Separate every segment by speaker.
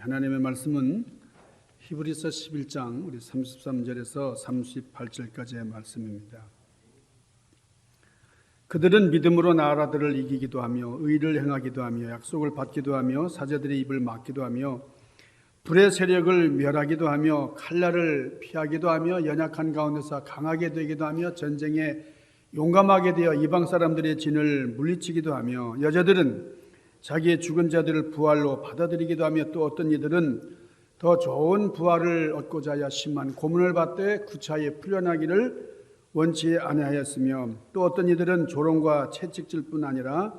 Speaker 1: 하나님의 말씀은 히브리서 11장 우리 33절에서 38절까지의 말씀입니다. 그들은 믿음으로 나라들을 이기기도 하며 의를 행하기도 하며 약속을 받기도 하며 사제들의 입을 막기도 하며 불의 세력을 멸하기도 하며 칼날을 피하기도 하며 연약한 가운데서 강하게 되기도 하며 전쟁에 용감하게 되어 이방 사람들의 진을 물리치기도 하며 여자들은 자기의 죽은 자들을 부활로 받아들이기도 하며 또 어떤 이들은 더 좋은 부활을 얻고자 하여 심한 고문을 받되 구차히 풀려나기를 원치 아니하였으며 또 어떤 이들은 조롱과 채찍질뿐 아니라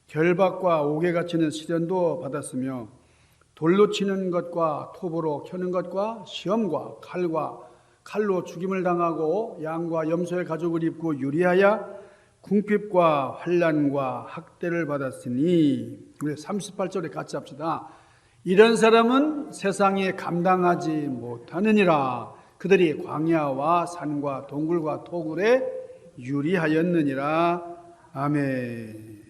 Speaker 1: 결박과 옥에 갇히는 시련도 받았으며 돌로 치는 것과 톱으로 켜는 것과 시험과 칼로 죽임을 당하고 양과 염소의 가죽을 입고 유리하여 궁핍과 환난과 학대를 받았으니 우리 38절에 같이 합시다. 이런 사람은 세상에 감당하지 못하느니라. 그들이 광야와 산과 동굴과 토굴에 유리하였느니라. 아멘.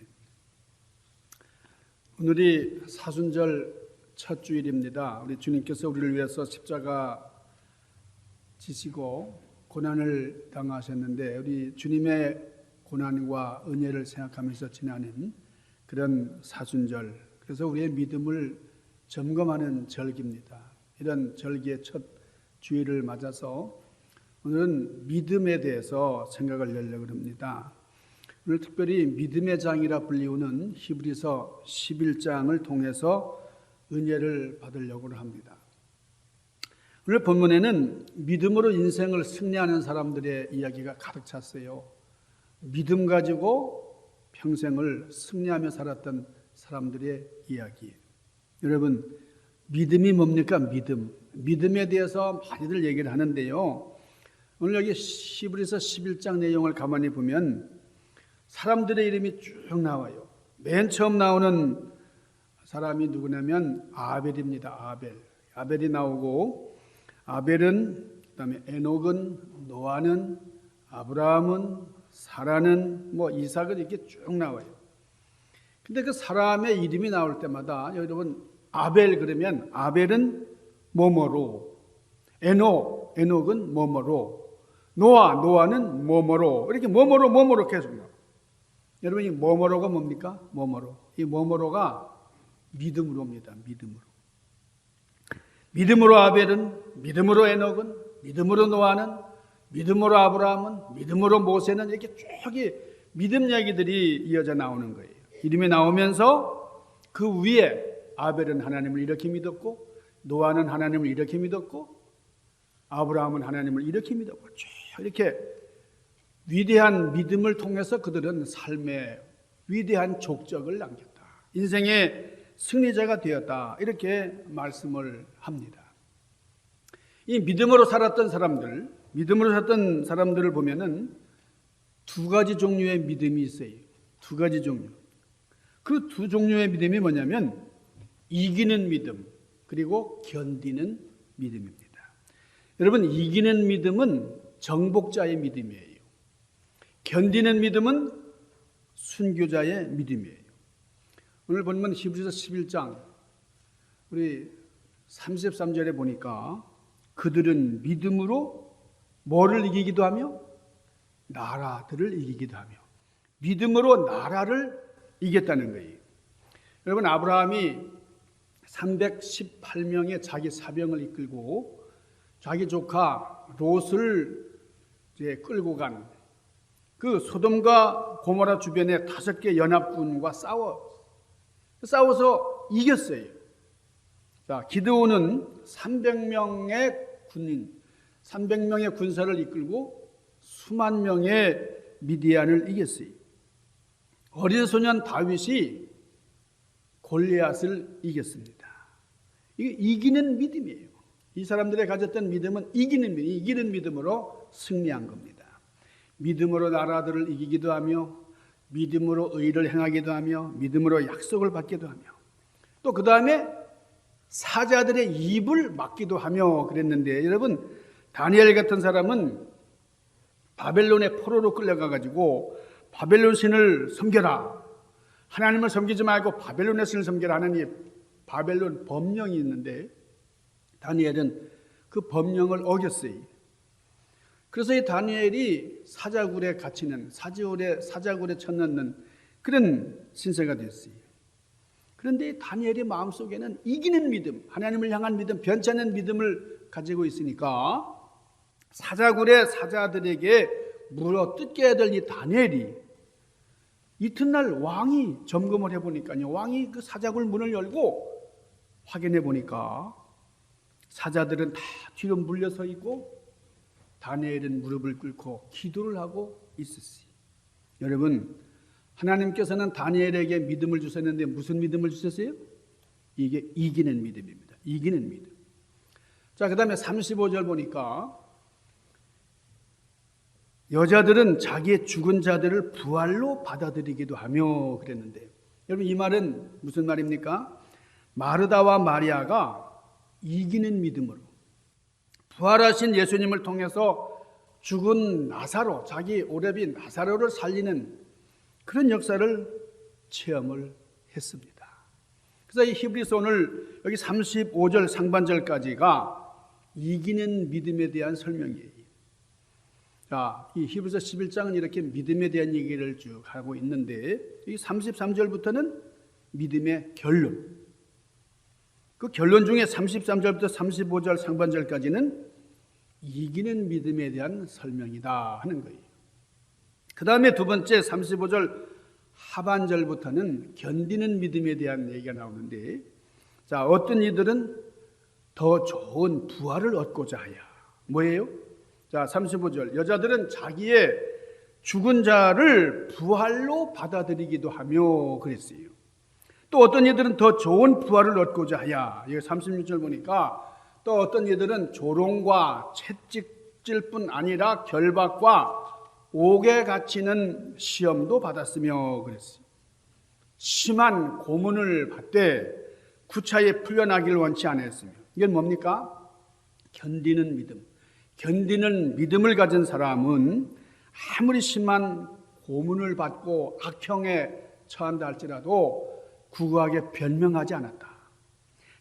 Speaker 1: 오늘이 사순절 첫 주일입니다. 우리 주님께서 우리를 위해서 십자가 지시고 고난을 당하셨는데 우리 주님의 고난과 은혜를 생각하면서 지나는 그런 사순절, 그래서 우리의 믿음을 점검하는 절기입니다. 이런 절기의 첫 주일을 맞아서 오늘은 믿음에 대해서 생각을 하려고 합니다. 오늘 특별히 믿음의 장이라 불리우는 히브리서 11장을 통해서 은혜를 받으려고 합니다. 오늘 본문에는 믿음으로 인생을 승리하는 사람들의 이야기가 가득 찼어요. 믿음 가지고 평생을 승리하며 살았던 사람들의 이야기. 여러분, 믿음이 뭡니까? 믿음에 대해서 많이들 얘기를 하는데요. 오늘 여기 히브리서 11장 내용을 가만히 보면 사람들의 이름이 쭉 나와요. 맨 처음 나오는 사람이 누구냐면 아벨입니다. 아벨이 나오고, 아벨은, 그다음에 에녹은, 노아는, 아브라함은, 사라는, 이삭은 이렇게 쭉 나와요. 근데 그 사람의 이름이 나올 때마다 여러분, 아벨 그러면 아벨은 뭐뭐로, 에녹은 뭐뭐로, 노아는 뭐뭐로, 이렇게 뭐뭐로 계속 나와요. 여러분, 이 뭐뭐로가 뭡니까? 이 뭐뭐로가 믿음으로입니다. 믿음으로 아벨은, 믿음으로 에녹은, 믿음으로 노아는, 믿음으로 아브라함은, 믿음으로 모세는, 이렇게 쭉 믿음 이야기들이 이어져 나오는 거예요. 이름이 나오면서 그 위에 아벨은 하나님을 이렇게 믿었고, 노아는 하나님을 이렇게 믿었고, 아브라함은 하나님을 이렇게 믿었고, 쭉 이렇게 위대한 믿음을 통해서 그들은 삶의 위대한 족적을 남겼다. 인생의 승리자가 되었다. 이렇게 말씀을 합니다. 이 믿음으로 살았던 사람들을 보면은 두 가지 종류의 믿음이 있어요. 두 가지 종류. 그 두 종류의 믿음이 뭐냐면 이기는 믿음, 그리고 견디는 믿음입니다. 여러분, 이기는 믿음은 정복자의 믿음이에요. 견디는 믿음은 순교자의 믿음이에요. 오늘 본문 히브리서 11장 우리 33절에 보니까 그들은 믿음으로 뭐를 이기기도 하며 나라들을 이기기도 하며, 믿음으로 나라를 이겼다는 거예요. 여러분, 아브라함이 318명의 자기 사병을 이끌고 자기 조카 롯을 이제 끌고 간 그 소돔과 고모라 주변의 5개 연합군과 싸워서 이겼어요. 자, 기드온은 300명의 군사를 이끌고 수만 명의 미디안을 이겼어요. 어린 소년 다윗이 골리앗을 이겼습니다. 이게 이기는 믿음이에요. 이 사람들이 가졌던 믿음은 이기는 믿음으로 승리한 겁니다. 믿음으로 나라들을 이기기도 하며, 믿음으로 의를 행하기도 하며, 믿음으로 약속을 받기도 하며, 또 그 다음에 사자들의 입을 막기도 하며 그랬는데, 여러분, 다니엘 같은 사람은 바벨론의 포로로 끌려가가지고 바벨론 신을 섬겨라, 하나님을 섬기지 말고 바벨론의 신을 섬겨라 하는 이 바벨론 법령이 있는데 다니엘은 그 법령을 어겼어요. 그래서 이 다니엘이 사자굴에 갇히는 사자굴에 쳐넣는 그런 신세가 됐어요. 그런데 다니엘의 마음속에는 이기는 믿음, 하나님을 향한 믿음, 변치 않는 믿음을 가지고 있으니까 사자굴의 사자들에게 물어 뜯겨야 될 이 다니엘이 이튿날 왕이 점검을 해보니까요, 왕이 그 사자굴 문을 열고 확인해 보니까 사자들은 다 뒤로 물려서 있고 다니엘은 무릎을 꿇고 기도를 하고 있었어요. 여러분, 하나님께서는 다니엘에게 믿음을 주셨는데 무슨 믿음을 주셨어요? 이게 이기는 믿음입니다. 이기는 믿음. 자, 그 다음에 35절 보니까 여자들은 자기의 죽은 자들을 부활로 받아들이기도 하며 그랬는데, 여러분 이 말은 무슨 말입니까? 마르다와 마리아가 이기는 믿음으로 부활하신 예수님을 통해서 죽은 나사로, 자기 오랩인 나사로를 살리는 그런 역사를 체험을 했습니다. 그래서 이 히브리서 오늘 여기 35절 상반절까지가 이기는 믿음에 대한 설명이에요. 자, 이 히브리서 11장은 이렇게 믿음에 대한 얘기를 쭉 하고 있는데 이 33절부터는 믿음의 결론. 그 결론 중에 33절부터 35절 상반절까지는 이기는 믿음에 대한 설명이다 하는 거예요. 그 다음에 두 번째 35절 하반절부터는 견디는 믿음에 대한 얘기가 나오는데, 자, 어떤 이들은 더 좋은 부활을 얻고자 하여 뭐예요? 자, 35절 여자들은 자기의 죽은 자를 부활로 받아들이기도 하며 그랬어요. 또 어떤 이들은 더 좋은 부활을 얻고자 하여, 이거 36절 보니까 또 어떤 이들은 조롱과 채찍질뿐 아니라 결박과 옥에 갇히는 시험도 받았으며 그랬어요. 심한 고문을 받되 구차히 풀려나기를 원치 않았으며, 이건 뭡니까? 견디는 믿음. 견디는 믿음을 가진 사람은 아무리 심한 고문을 받고 악형에 처한다 할지라도 구구하게 변명하지 않았다.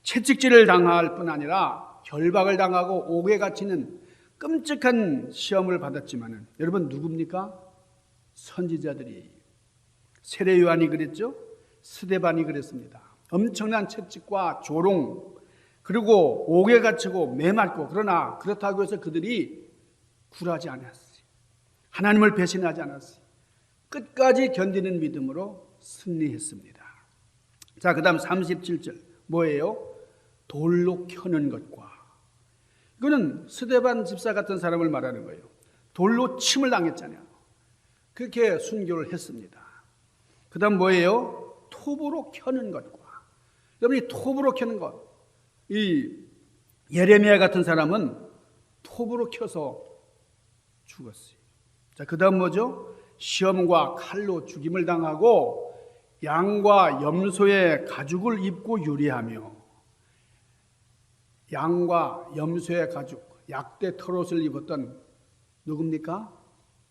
Speaker 1: 채찍질을 당할 뿐 아니라 결박을 당하고 옥에 갇히는 끔찍한 시험을 받았지만은, 여러분 누굽니까? 선지자들이. 세례 요한이 그랬죠? 스데반이 그랬습니다. 엄청난 채찍과 조롱, 그리고 옥에 갇히고 매 맞고, 그러나 그렇다고 해서 그들이 굴하지 않았어요. 하나님을 배신하지 않았어요. 끝까지 견디는 믿음으로 승리했습니다. 자, 그 다음 37절 뭐예요? 돌로 켜는 것과, 이거는 스데반 집사 같은 사람을 말하는 거예요. 돌로 침을 당했잖아요. 그렇게 순교를 했습니다. 그 다음 뭐예요? 톱으로 켜는 것과. 여러분이 톱으로 켜는 것, 이 예레미야 같은 사람은 톱으로 켜서 죽었어요. 자, 그 다음 뭐죠? 시험과 칼로 죽임을 당하고 양과 염소의 가죽을 입고 유리하며, 양과 염소의 가죽, 약대 털옷을 입었던 누굽니까?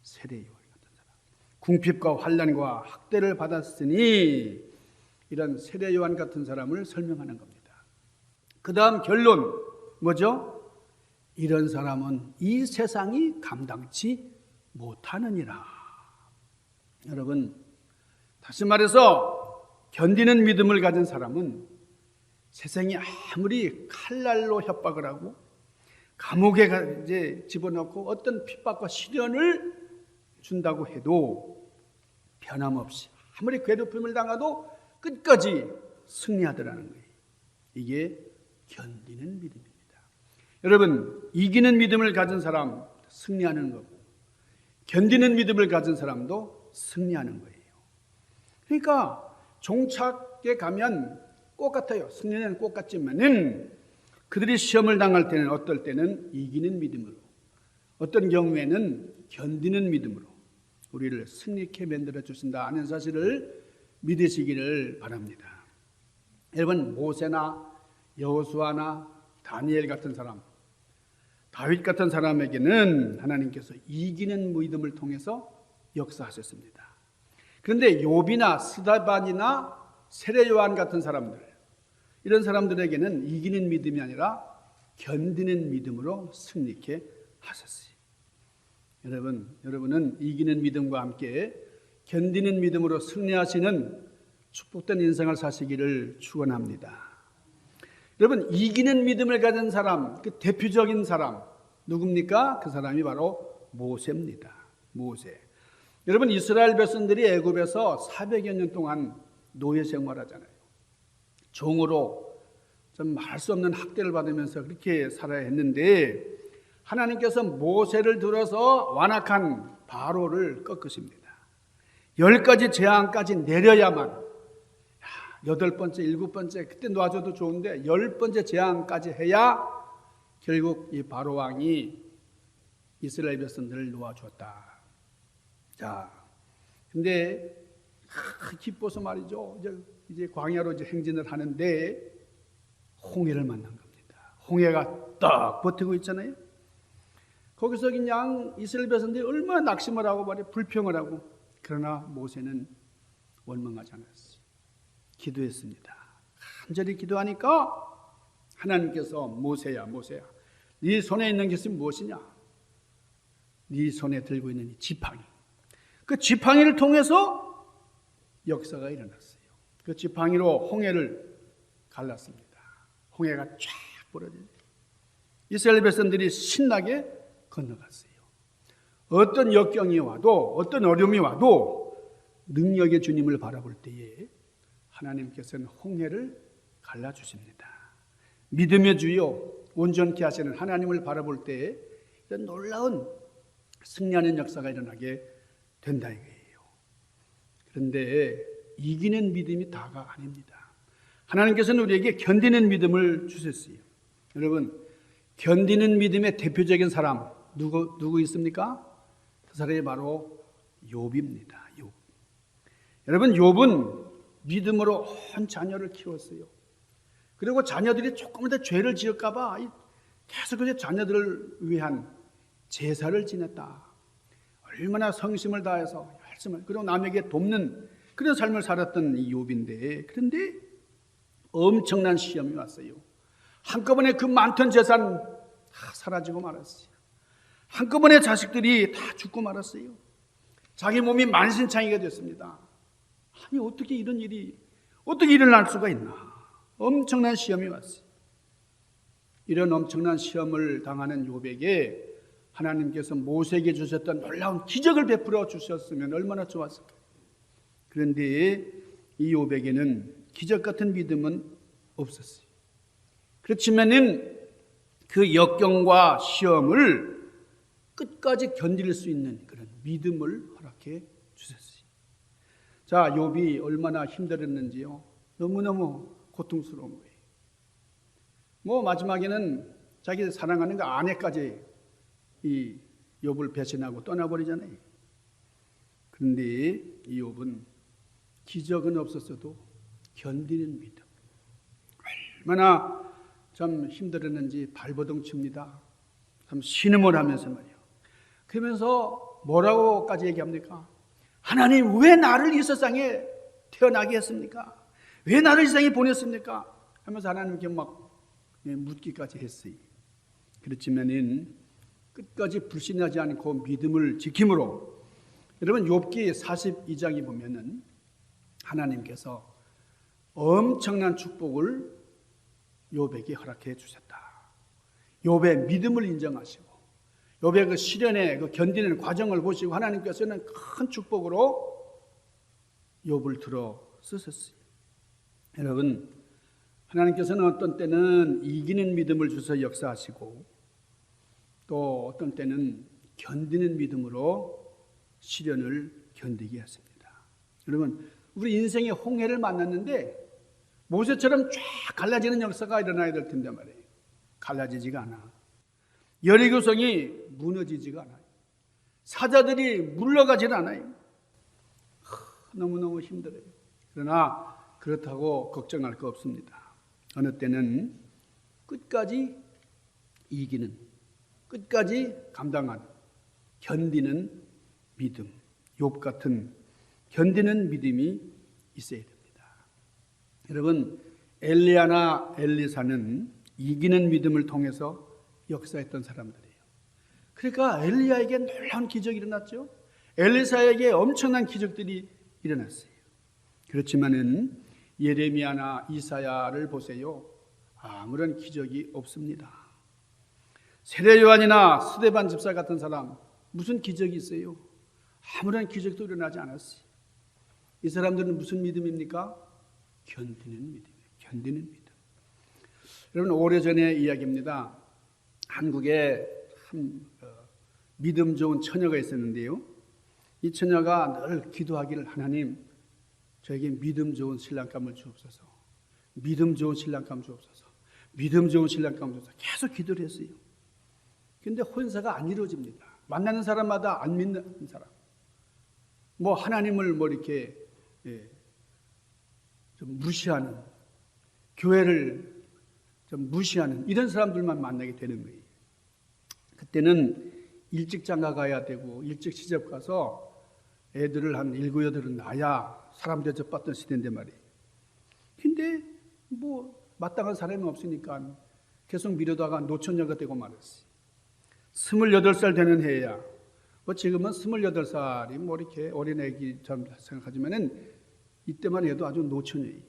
Speaker 1: 세례 요한 같은 사람. 궁핍과 환난과 학대를 받았으니, 이런 세례 요한 같은 사람을 설명하는 겁니다. 그 다음 결론 뭐죠? 이런 사람은 이 세상이 감당치 못하느니라. 여러분, 다시 말해서 견디는 믿음을 가진 사람은 세상이 아무리 칼날로 협박을 하고 감옥에 이제 집어넣고 어떤 핍박과 시련을 준다고 해도 변함없이 아무리 괴롭힘을 당해도 끝까지 승리하더라는 거예요. 이게 견디는 믿음입니다. 여러분, 이기는 믿음을 가진 사람 승리하는 거고, 견디는 믿음을 가진 사람도 승리하는 거예요. 그러니까 종착에 가면 꼭 같아요. 승리는 꼭 같지만은 그들이 시험을 당할 때는 어떨 때는 이기는 믿음으로, 어떤 경우에는 견디는 믿음으로 우리를 승리케 만들어 주신다 하는 사실을 믿으시기를 바랍니다. 여러분, 모세나 여호수아나 다니엘 같은 사람, 다윗 같은 사람에게는 하나님께서 이기는 믿음을 통해서 역사하셨습니다. 그런데 욥이나 스데반이나 세례 요한 같은 사람들, 이런 사람들에게는 이기는 믿음이 아니라 견디는 믿음으로 승리케 하셨어요. 여러분은 이기는 믿음과 함께 견디는 믿음으로 승리하시는 축복된 인생을 사시기를 축원합니다. 여러분, 이기는 믿음을 가진 사람, 그 대표적인 사람 누굽니까? 그 사람이 바로 모세입니다. 모세. 여러분, 이스라엘 백성들이 애굽에서 400여 년 동안 노예 생활하잖아요. 종으로 좀 말할 수 없는 학대를 받으면서 그렇게 살아야 했는데 하나님께서 모세를 들어서 완악한 바로를 꺾으십니다. 10가지 재앙까지 내려야만, 8번째, 7번째 그때 놔줘도 좋은데 10번째 재앙까지 해야 결국 이 바로 왕이 이스라엘 백성들을 놓아주었다. 자, 근데 기뻐서 말이죠. 이제 광야로 이제 행진을 하는데 홍해를 만난 겁니다. 홍해가 딱 버티고 있잖아요. 거기서 그냥 이스라엘 백성들이 얼마나 낙심을 하고 말이야 불평을 하고, 그러나 모세는 원망하지 않았어요. 기도했습니다. 간절히 기도하니까 하나님께서 모세야 네 손에 있는 것이 무엇이냐? 네 손에 들고 있는 이 지팡이. 그 지팡이를 통해서 역사가 일어났어요. 그 지팡이로 홍해를 갈랐습니다. 홍해가 쫙 벌어지죠. 이스라엘 백성들이 신나게 건너갔어요. 어떤 역경이 와도, 어떤 어려움이 와도 능력의 주님을 바라볼 때에 하나님께서는 홍해를 갈라주십니다. 믿음의 주요 온전케 하시는 하나님을 바라볼 때에 이런 놀라운 승리하는 역사가 일어나게 된다 이거예요. 그런데 이기는 믿음이 다가 아닙니다. 하나님께서는 우리에게 견디는 믿음을 주셨어요. 여러분, 견디는 믿음의 대표적인 사람 누구 있습니까? 그 사람이 바로 욥입니다. 욥. 여러분, 욥은 믿음으로 온 자녀를 키웠어요. 그리고 자녀들이 조금 더 죄를 지을까 봐 계속 그 자녀들을 위한 제사를 지냈다. 얼마나 성심을 다해서 열심을, 그리고 남에게 돕는 그런 삶을 살았던 이 욥인데, 그런데 엄청난 시험이 왔어요. 한꺼번에 그 많던 재산 다 사라지고 말았어요. 한꺼번에 자식들이 다 죽고 말았어요. 자기 몸이 만신창이가 됐습니다. 아니, 어떻게 이런 일이 어떻게 일어날 수가 있나? 엄청난 시험이 왔어요. 이런 엄청난 시험을 당하는 욥에게 하나님께서 모세에게 주셨던 놀라운 기적을 베풀어 주셨으면 얼마나 좋았을까요? 그런데 이 욥에게는 기적 같은 믿음은 없었어요. 그렇지만은 그 역경과 시험을 끝까지 견딜 수 있는 그런 믿음을 허락해 주셨어요. 자, 욥이 얼마나 힘들었는지요. 너무너무 고통스러운 거예요. 뭐 마지막에는 자기 사랑하는 그 아내까지 이 욥을 배신하고 떠나버리잖아요. 그런데 이 욥은 기적은 없었어도 견디는 믿음. 얼마나 참 힘들었는지 발버둥 칩니다. 참 신음을 하면서 말이에요. 그러면서 뭐라고까지 얘기합니까? 하나님, 왜 나를 이 세상에 태어나게 했습니까? 왜 나를 이 세상에 보냈습니까? 하면서 하나님께 막 묻기까지 했어요. 그렇지만은 끝까지 불신하지 않고 믿음을 지킴으로, 여러분 욥기 42장에 보면은 하나님께서 엄청난 축복을 욥에게 허락해 주셨다. 욥의 믿음을 인정하시고 욥의 그 시련의 그 견디는 과정을 보시고 하나님께서는 큰 축복으로 욥을 들어 쓰셨어요. 여러분, 하나님께서는 어떤 때는 이기는 믿음을 주셔서 역사하시고 또 어떤 때는 견디는 믿음으로 시련을 견디게 하십니다. 여러분, 우리 인생의 홍해를 만났는데 모세처럼 쫙 갈라지는 역사가 일어나야 될 텐데 말이에요. 갈라지지가 않아. 여리고성이 무너지지가 않아요. 사자들이 물러가질 않아요. 너무너무 힘들어요. 그러나 그렇다고 걱정할 거 없습니다. 어느 때는 끝까지 이기는, 끝까지 감당하는, 견디는 믿음, 욥 같은 견디는 믿음이 있어야 됩니다. 여러분, 엘리야나 엘리사는 이기는 믿음을 통해서 역사했던 사람들이에요. 그러니까 엘리야에게 놀라운 기적이 일어났죠. 엘리사에게 엄청난 기적들이 일어났어요. 그렇지만은 예레미야나 이사야를 보세요. 아무런 기적이 없습니다. 세례 요한이나 스데반 집사 같은 사람 무슨 기적이 있어요? 아무런 기적도 일어나지 않았어요. 이 사람들은 무슨 믿음입니까? 견디는 믿음이에요. 견디는 믿음. 여러분, 오래전의 이야기입니다. 한국에 한 믿음 좋은 처녀가 있었는데요. 이 처녀가 늘 기도하기를, 하나님 저에게 믿음 좋은 신랑감을 주옵소서, 믿음 좋은 신랑감 주옵소서, 믿음 좋은 신랑감 주옵소서 계속 기도를 했어요. 그런데 혼사가 안 이루어집니다. 만나는 사람마다 안 믿는 사람, 뭐 하나님을 뭐 이렇게 좀 무시하는, 교회를 좀 무시하는 이런 사람들만 만나게 되는 거예요. 그때는 일찍 장가 가야 되고 일찍 시집 가서 애들을 한 7, 8은 낳아야 사람 대접받던 시대인데 말이에요. 근데 뭐 마땅한 사람이 없으니까 계속 미루다가 노처녀가 되고 말았어요. 28살 되는 해야, 뭐 지금은 28살이 뭐 이렇게 어린애기처럼 생각하지만은 이때만 해도 아주 노처녀예요.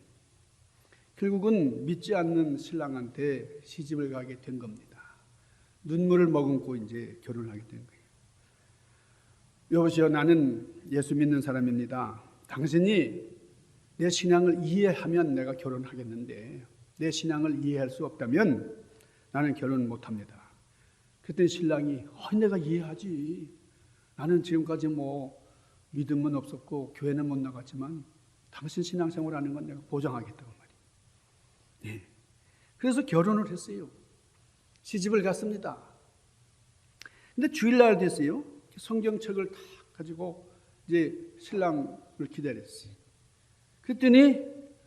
Speaker 1: 결국은 믿지 않는 신랑한테 시집을 가게 된 겁니다. 눈물을 머금고 이제 결혼을 하게 된 거예요. 여보세요, 나는 예수 믿는 사람입니다. 당신이 내 신앙을 이해하면 내가 결혼하겠는데 내 신앙을 이해할 수 없다면 나는 결혼 못합니다. 그랬더니 신랑이 내가 이해하지. 나는 지금까지 뭐 믿음은 없었고 교회는 못 나갔지만 당신 신앙생활하는 건 내가 보장하겠다고 말이에요. 네. 그래서 결혼을 했어요. 시집을 갔습니다. 근데 주일날 됐어요. 성경책을 다 가지고 이제 신랑을 기다렸어요. 그랬더니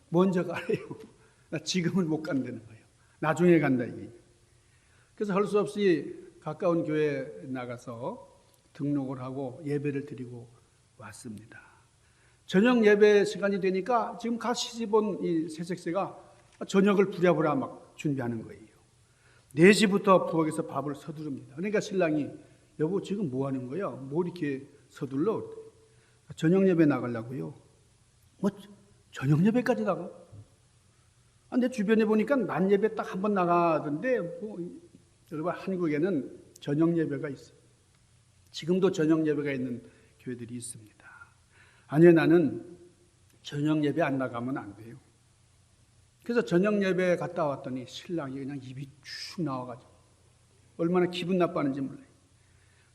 Speaker 1: 먼저 가래요. 나 지금은 못 간다는 거예요. 나중에 간다 이게. 그래서 할 수 없이 가까운 교회에 나가서 등록을 하고 예배를 드리고 왔습니다. 저녁 예배 시간이 되니까 지금 갓 시집 온 이 새색시가 저녁을 부랴부랴 막 준비하는 거예요. 4시부터 부엌에서 밥을 서두릅니다. 그러니까 신랑이 여보 지금 뭐 하는 거야? 뭐 이렇게 서둘러? 저녁 예배 나가려고요. 뭐 저녁 예배까지 나가? 내 주변에 보니까 낮 예배 딱 한 번 나가던데 뭐 여러분 한국에는 저녁 예배가 있어요. 지금도 저녁 예배가 있는 교회들이 있습니다. 아니요, 나는 저녁 예배 안 나가면 안 돼요. 그래서 저녁 예배 갔다 왔더니 신랑이 그냥 입이 쭉 나와가지고 얼마나 기분 나빠하는지 몰라요.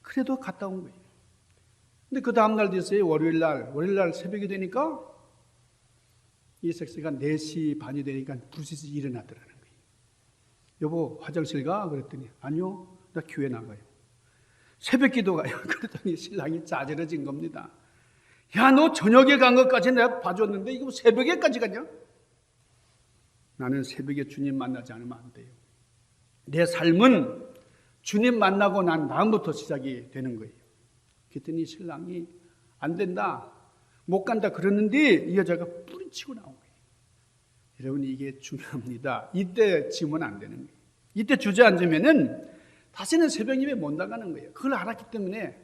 Speaker 1: 그래도 갔다 온 거예요. 근데 그 다음날 됐어요. 월요일날 새벽이 되니까 이 섹스가 4시 반이 되니까 부르짖어 일어나더라는 거예요. 여보 화장실 가? 그랬더니 아니요, 나 교회 나가요. 새벽 기도 가요. 그랬더니 신랑이 짜증해진 겁니다. 야, 너 저녁에 간 것까지 내가 봐줬는데 이거 새벽에까지 가냐? 나는 새벽에 주님 만나지 않으면 안 돼요. 내 삶은 주님 만나고 난 다음부터 시작이 되는 거예요. 그랬더니 신랑이 안 된다, 못 간다 그러는데 이 여자가 뿌리치고 나온 거예요. 여러분 이게 중요합니다. 이때 지면 안 되는 거예요. 이때 주저앉으면은 다시는 새벽 예배 못 나가는 거예요. 그걸 알았기 때문에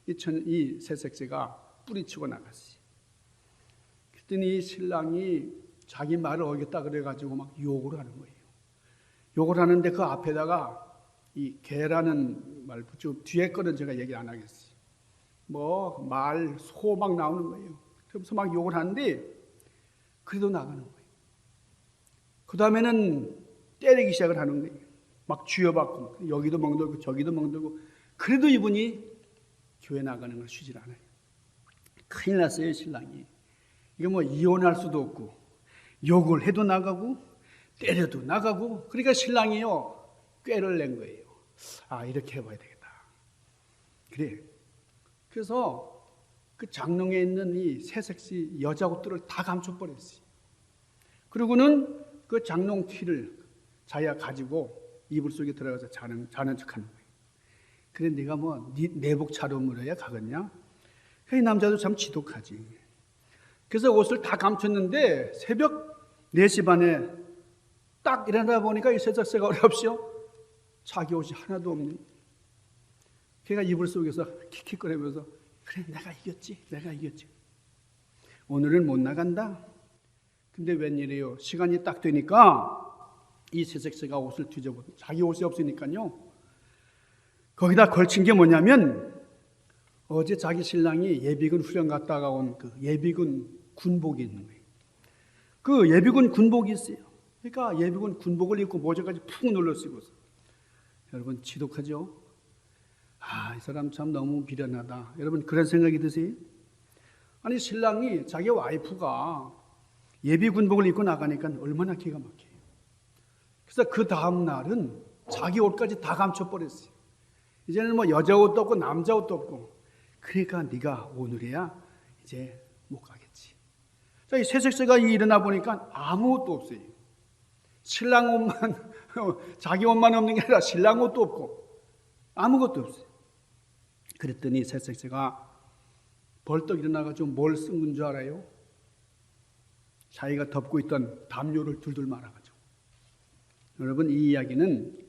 Speaker 1: 이 새색시가 뿌리치고 나갔어요. 그랬더니 신랑이 자기 말을 어겼다 그래가지고 막 욕을 하는 거예요. 욕을 하는데 그 앞에다가 이 개라는 말 붙이고 뒤에 거는 제가 얘기 안 하겠어요. 뭐 말, 소 막 나오는 거예요. 그래서 막 욕을 하는데 그래도 나가는 거예요. 그 다음에는 때리기 시작을 하는 거예요. 막 쥐어박고 여기도 멍들고 저기도 멍들고 그래도 이분이 교회 나가는 걸 쉬질 않아요. 큰일 났어요, 신랑이. 이거 뭐 이혼할 수도 없고 욕을 해도 나가고 때려도 나가고, 그러니까 신랑이요 꾀를 낸 거예요. 아, 이렇게 해봐야 되겠다. 그래. 그래서 그 장롱에 있는 이 새색시 여자 옷들을 다 감춰버렸어요. 그리고는 그 장롱 티를 자기가 가지고 이불 속에 들어가서 자는 척하는 거예요. 그래, 네가 뭐 내복 차림으로 해야 가겠냐? 이 남자도 참 지독하지. 그래서 옷을 다 감췄는데 새벽 4시 반에 딱 일어나 보니까 이 새싹새가 어렵시오. 자기 옷이 하나도 없는. 걔가 이불 속에서 킥킥거리면서 그래 내가 이겼지. 오늘은 못 나간다. 근데 웬일이에요. 시간이 딱 되니까 이 새색새가 옷을 뒤져보고 자기 옷이 없으니까요. 거기다 걸친 게 뭐냐면 어제 자기 신랑이 예비군 훈련 갔다가 온 그 예비군 군복이 있는 거예요. 그 예비군 군복이 있어요. 그러니까 예비군 군복을 입고 모자까지 푹 눌러 쓰고서 여러분 지독하죠? 이 사람 참 너무 비련하다. 여러분 그런 생각이 드세요? 아니 신랑이 자기 와이프가 예비 군복을 입고 나가니까 얼마나 기가 막혀요. 그래서 그 다음 날은 자기 옷까지 다 감춰버렸어요. 이제는 뭐 여자 옷도 없고 남자 옷도 없고. 그러니까 네가 오늘이야 이제 못 가겠지. 자, 이 새색새가 일어나 보니까 아무것도 없어요. 신랑 옷만 자기 옷만 없는 게 아니라 신랑 옷도 없고 아무것도 없어요. 그랬더니 새색새가 벌떡 일어나가지고 뭘 쓴 건 줄 알아요? 자기가 덮고 있던 담요를 둘둘 말아가지고. 여러분 이 이야기는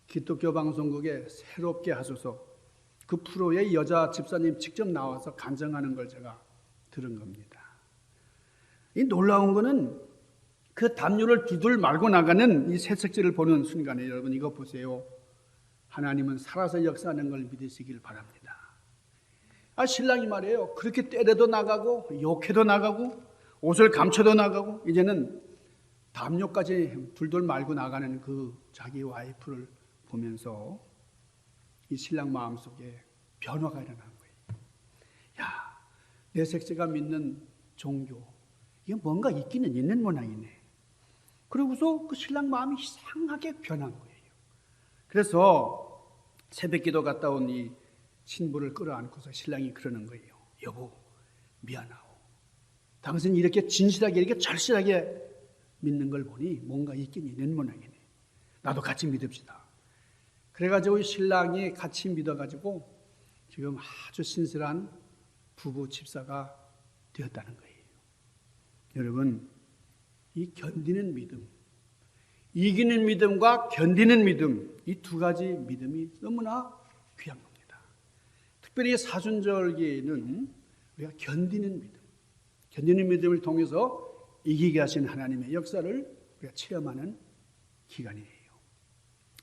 Speaker 1: 기독교 방송국에 새롭게 하소서 그 프로의 여자 집사님 직접 나와서 간증하는 걸 제가 들은 겁니다. 이 놀라운 거는 그 담요를 둘둘 말고 나가는 이 새색지를 보는 순간에 여러분 이거 보세요. 하나님은 살아서 역사하는 걸 믿으시길 바랍니다. 신랑이 말이에요. 그렇게 때려도 나가고 욕해도 나가고 옷을 감춰도 나가고 이제는 담요까지 둘둘 말고 나가는 그 자기 와이프를 보면서 이 신랑 마음속에 변화가 일어난 거예요. 야, 내 색세가 믿는 종교 이게 뭔가 있기는 있는 모양이네. 그러고서 그 신랑 마음이 이상하게 변한 거예요. 그래서 새벽기도 갔다 온 이 신부를 끌어안고서 신랑이 그러는 거예요. 여보 미안하오. 당신이 이렇게 진실하게 이렇게 절실하게 믿는 걸 보니 뭔가 있긴 있는 모양이네. 나도 같이 믿읍시다. 그래가지고 신랑이 같이 믿어가지고 지금 아주 신실한 부부 집사가 되었다는 거예요. 여러분 이 견디는 믿음, 이기는 믿음과 견디는 믿음 이 두 가지 믿음이 너무나 귀한 겁니다. 특별히 사순절기는 우리가 견디는 믿음을 통해서 이기게 하신 하나님의 역사를 우리가 체험하는 기간이에요.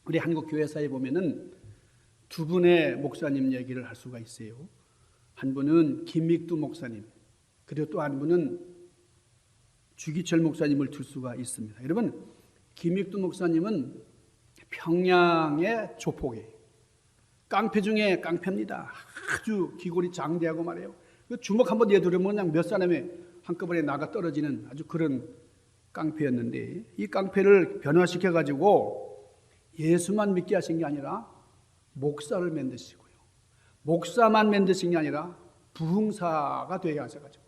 Speaker 1: 우리 한국 교회사에 보면은 두 분의 목사님 얘기를 할 수가 있어요. 한 분은 김익두 목사님, 그리고 또 한 분은 주기철 목사님을 들 수가 있습니다. 여러분, 김익두 목사님은 평양의 조폭이에요. 깡패 중에 깡패입니다. 아주 기골이 장대하고 말이에요. 주먹 한번 내두르면 그냥 몇 사람이 한꺼번에 나가 떨어지는 아주 그런 깡패였는데 이 깡패를 변화시켜가지고 예수만 믿게 하신 게 아니라 목사를 만드시고요. 목사만 만드신 게 아니라 부흥사가 되게 하셔가지고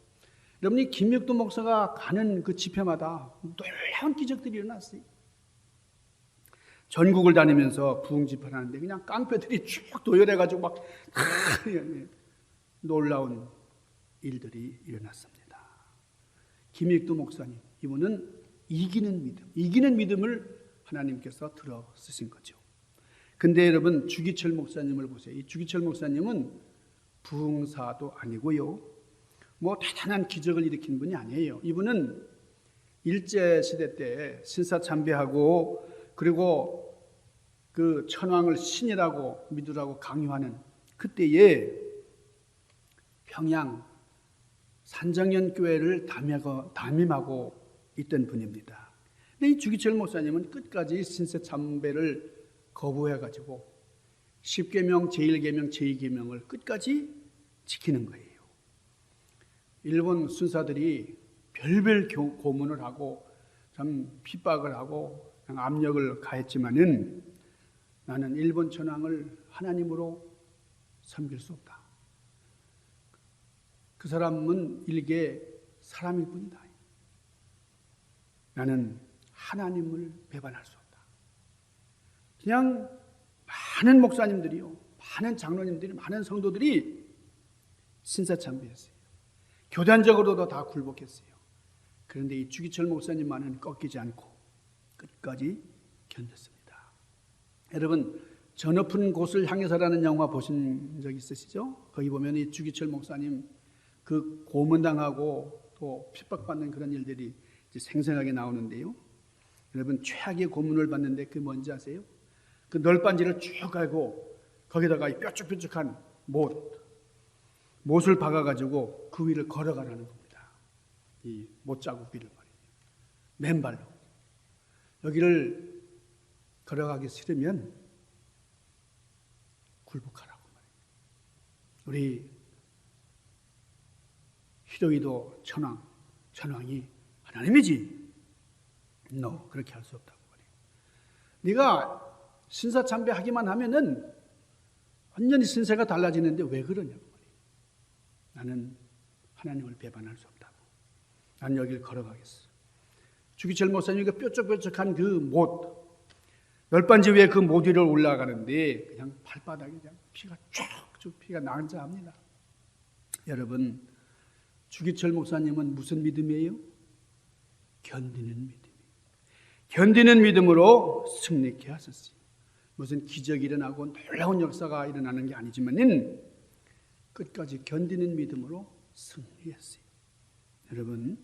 Speaker 1: 여러분이 김익두 목사가 가는 그 집회마다 놀라운 기적들이 일어났어요. 전국을 다니면서 부흥 집회를 하는데 그냥 깡패들이 쭉 도열해가지고 막 놀라운 일들이 일어났습니다. 김익두 목사님, 이분은 이기는 믿음을 하나님께서 들어 쓰신 거죠. 근데 여러분 주기철 목사님을 보세요. 이 주기철 목사님은 부흥사도 아니고요. 뭐 대단한 기적을 일으킨 분이 아니에요. 이분은 일제시대 때 신사참배하고 그리고 그 천황을 신이라고 믿으라고 강요하는 그때에 평양 산정연교회를 담임하고 있던 분입니다. 근데 이 주기철 목사님은 끝까지 신사참배를 거부해가지고 10계명, 제1계명, 제2계명을 끝까지 지키는 거예요. 일본 순사들이 별별 고문을 하고 참 핍박을 하고 압력을 가했지만은 나는 일본 천황을 하나님으로 섬길 수 없다. 그 사람은 일개 사람일 뿐이다. 나는 하나님을 배반할 수 없다. 그냥 많은 목사님들이요, 많은 장로님들이, 많은 성도들이 신사참배했어요. 교단적으로도 다 굴복했어요. 그런데 이 주기철 목사님만은 꺾이지 않고 끝까지 견뎠습니다. 여러분, 저 높은 곳을 향해서라는 영화 보신 적 있으시죠? 거기 보면 이 주기철 목사님 그 고문당하고 또 핍박받는 그런 일들이 이제 생생하게 나오는데요. 여러분, 최악의 고문을 받는데 그게 뭔지 아세요? 그 널빤지를 쭉 갈고 거기다가 이 뾰족뾰족한 못을 박아가지고 그 위를 걸어가라는 겁니다. 이 못자국 위를 말이에요. 맨발로. 여기를 걸어가기 싫으면 굴복하라고 말이에요. 우리 희도이도 천왕이 하나님이지. No, 그렇게 할 수 없다고 말이에요. 네가 신사참배하기만 하면은 완전히 신세가 달라지는데 왜 그러냐고 말이에요. 나는 하나님을 배반할 수 없다고. 나는 여기를 걸어가겠어. 주기철 목사님이 그 뾰족뾰족한 그 못, 널빤지 위에 그 못 위를 올라가는데 그냥 발바닥에 그냥 피가 쫙쭉 피가 낭자합니다. 여러분, 주기철 목사님은 무슨 믿음이에요? 견디는 믿음이에요. 견디는 믿음으로 승리케 하셨어요. 무슨 기적이 일어나고 놀라운 역사가 일어나는 게 아니지만은 끝까지 견디는 믿음으로 승리했어요. 여러분,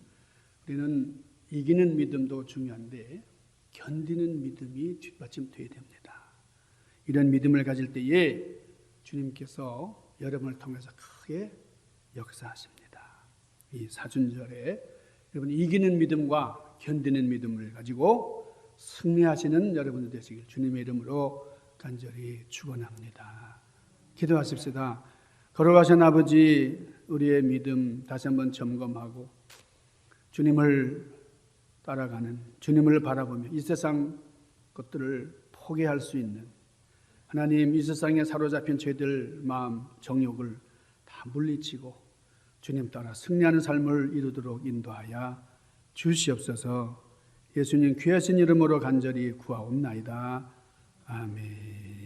Speaker 1: 우리는 이기는 믿음도 중요한데 견디는 믿음이 뒷받침돼야 됩니다. 이런 믿음을 가질 때에 주님께서 여러분을 통해서 크게 역사하십니다. 이 사순절에 여러분 이기는 믿음과 견디는 믿음을 가지고 승리하시는 여러분들 되시길 주님의 이름으로 간절히 축원합니다. 기도하십시다. 걸어가신 아버지, 우리의 믿음 다시 한번 점검하고 주님을 따라가는, 주님을 바라보며 이 세상 것들을 포기할 수 있는, 하나님 이 세상에 사로잡힌 죄들 마음 정욕을 다 물리치고 주님 따라 승리하는 삶을 이루도록 인도하여 주시옵소서. 예수님 귀하신 이름으로 간절히 구하옵나이다. 아멘.